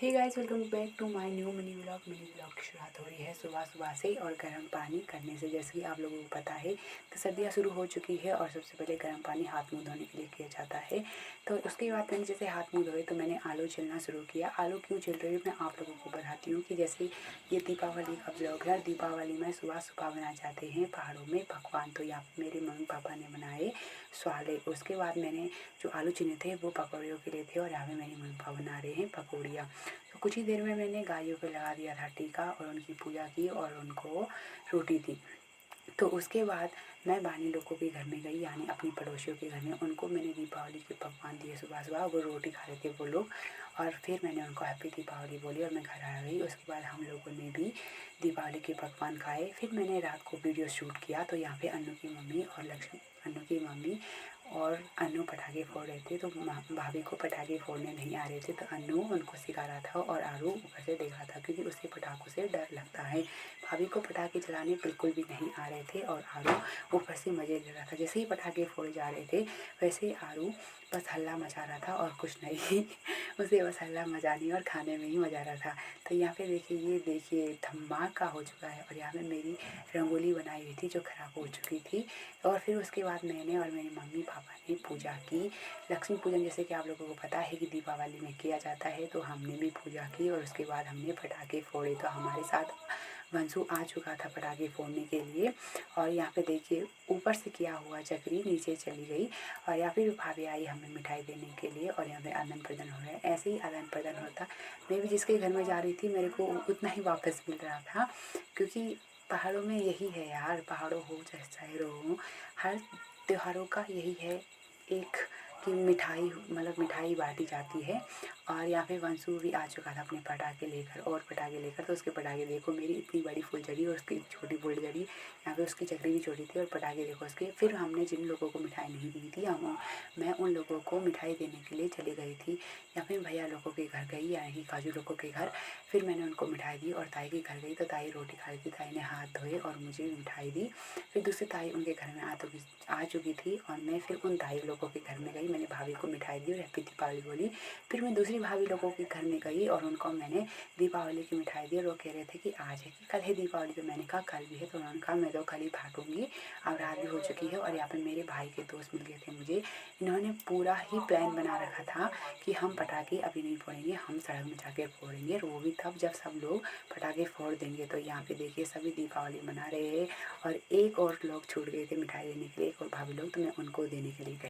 Hey guys, welcome back to my new mini vlog. Mini vlog की शुरुआत हो रही है सुबह सुबह से और गर्म पानी करने से। जैसे कि आप लोगों को पता है तो सर्दियाँ शुरू हो चुकी है और सबसे पहले गर्म पानी हाथ मुंह धोने के लिए किया जाता है। तो उसके बाद मैंने जैसे हाथ मुंह धोए तो मैंने आलू छिलना शुरू किया। आलू क्यों छिल रही हूँ मैं आप लोगों को बताती हूँ कि जैसे ये दीपावली का व्लॉग है। दीपावली में सुबह सुबह बनाए जाते हैं पहाड़ों में पकवान। तो यहाँ पे मेरे मम्मी पापा ने बनाए स्वाले। उसके बाद मैंने जो आलू छिले थे वो पकौड़ियों के लिए थे और यहाँ पे मेरी मम्मी पापा बना रहे हैं पकौड़ियाँ। तो कुछ ही देर में मैंने गायों पे लगा दिया था टीका और उनकी पूजा की और उनको रोटी दी। तो उसके बाद मैं बानी लोगों के घर में गई, यानी अपनी पड़ोसियों के घर में। उनको मैंने दीपावली के पकवान दिए सुबह सुबह। वो रोटी खा रहे थे वो लोग और फिर मैंने उनको हैप्पी दीपावली बोली और मैं घर आ गई। उसके बाद हम लोगों ने भी दीपावली के पकवान खाए। फिर मैंने रात को वीडियो शूट किया। तो यहाँ पे अन्नू की मम्मी और लक्ष्मी अन्नू की मम्मी और अन्नू पटाखे फोड़ रहे थे। तो भाभी को पटाखे फोड़ने नहीं आ रहे थे तो अन्नू उनको सिखा रहा था और आरू ऊपर से देख रहा था क्योंकि उसे पटाखों से डर लगता है। भाभी को पटाखे चलाने बिल्कुल भी नहीं आ रहे थे और आरू ऊपर से मज़े ले रहा था। जैसे ही पटाखे फोड़े जा रहे थे वैसे ही आरू बस हल्ला मचा रहा था और कुछ नहीं उसे बस हल्ला मचाने और खाने में ही मज़ा आ रहा था। तो यहाँ पे देखिए, ये देखिए धमाका हो चुका है और यहाँ पे मेरी रंगोली बनाई हुई थी जो ख़राब हो चुकी थी। और फिर उसके बाद मैंने और मेरे मम्मी पापा ने पूजा की। लक्ष्मी पूजन जैसे कि आप लोगों को पता है कि दीपावली में किया जाता है, तो हमने भी पूजा की और उसके बाद हमने पटाखे फोड़े। तो हमारे साथ वंशु आ चुका था पटाखे फोड़ने के लिए। और यहाँ पे देखिए ऊपर से किया हुआ चक्री नीचे चली गई और यहाँ पे भी भाभी आई हमें मिठाई देने के लिए और यहाँ पे आदान प्रदान हो रहा है। ऐसे ही आदान प्रदान होता, मैं भी जिसके घर में जा रही थी मेरे को उतना ही वापस मिल रहा था। क्योंकि पहाड़ों में यही है यार, पहाड़ों हो चाहे शहरों हो, हर त्योहारों का यही है एक कि मिठाई मतलब मिठाई बांटी जाती है। और यहाँ पे वंशु भी आ चुका था अपने पटाखे लेकर और पटाखे लेकर। तो उसके पटाखे देखो, मेरी इतनी बड़ी फुलझड़ी और उसकी छोटी फुलझड़ी। यहाँ पे उसकी चक्री भी छोटी थी और पटाखे देखो उसके। फिर हमने जिन लोगों को मिठाई नहीं दी थी मैं उन लोगों को मिठाई देने के लिए चली गई थी। या फिर भैया लोगों के घर गई, यानी कि काजू लोगों के घर। फिर मैंने उनको मिठाई दी और ताई के घर गई तो ताई रोटी खा रही थी। ताई ने हाथ धोए और मुझे मिठाई दी। फिर दूसरी ताई उनके घर में आ चुकी थी और मैं फिर उन ताई लोगों के घर में गई। मैंने भाभी को मिठाई दी और हैप्पी दीपावली बोली। फिर मैं दूसरी भाभी लोगों के घर में गई और उनको मैंने दीपावली की मिठाई दी और वो कह रहे थे कि आज है कि कल है दीपावली। तो मैंने कहा कल भी है। तो उन्होंने कहा मैं तो कल ही फाटूंगी, अब रात भी हो चुकी है। और यहाँ पे मेरे भाई के दोस्त मिल गए थे मुझे। इन्होंने पूरा ही प्लान बना रखा था कि हम पटाखे अभी नहीं फोड़ेंगे, हम सड़क में जाके फोड़ेंगे और वो भी तब जब सब लोग पटाखे फोड़ देंगे। तो यहाँ पे देखिए सभी दीपावली मना रहे हैं और एक और लोग छूट गए थे मिठाई देने के लिए, एक और भाभी लोग, तो मैं उनको देने के लिए गई।